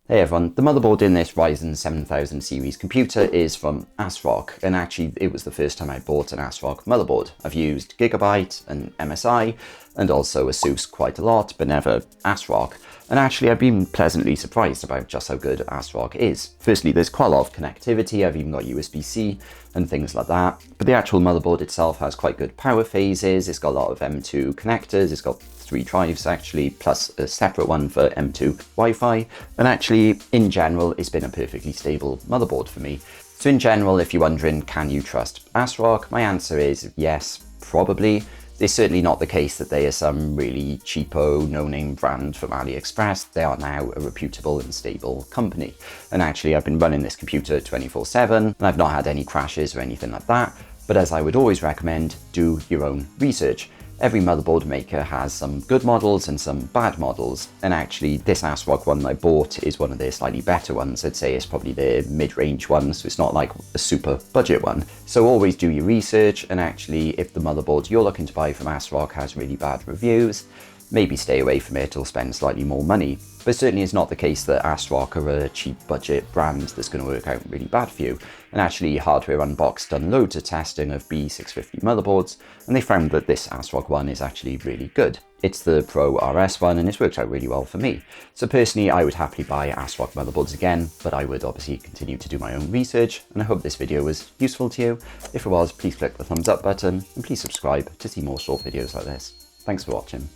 Hey everyone, the motherboard in this Ryzen 7000 series computer is from ASRock, and actually it was the first time I bought an ASRock motherboard. I've used Gigabyte and MSI and also ASUS quite a lot, but never ASRock. And actually I've been pleasantly surprised about just how good ASRock is. Firstly, there's quite a lot of connectivity. I've even got USB-C and things like that. But the actual motherboard itself has quite good power phases. It's got a lot of M2 connectors. It's got 3 drives actually, plus a separate one for M2 Wi-Fi. And actually, in general, it's been a perfectly stable motherboard for me. So in general, if you're wondering, can you trust ASRock? My answer is yes, probably. It's certainly not the case that they are some really cheapo, no-name brand from AliExpress. They are now a reputable and stable company. And actually, I've been running this computer 24/7, and I've not had any crashes or anything like that. But as I would always recommend, do your own research. Every motherboard maker has some good models and some bad models, and actually this ASRock one I bought is one of their slightly better ones. I'd say it's probably their mid-range one, so it's not like a super budget one. So always do your research, and actually if the motherboard you're looking to buy from ASRock has really bad reviews, maybe stay away from it or spend slightly more money. But certainly it's not the case that ASRock are a cheap budget brand that's going to work out really bad for you. And actually Hardware Unboxed done loads of testing of B650 motherboards, and they found that this ASRock one is actually really good. It's the Pro RS one, and it's worked out really well for me. So personally, I would happily buy ASRock motherboards again, but I would obviously continue to do my own research, and I hope this video was useful to you. If it was, please click the thumbs up button, and please subscribe to see more short videos like this. Thanks for watching.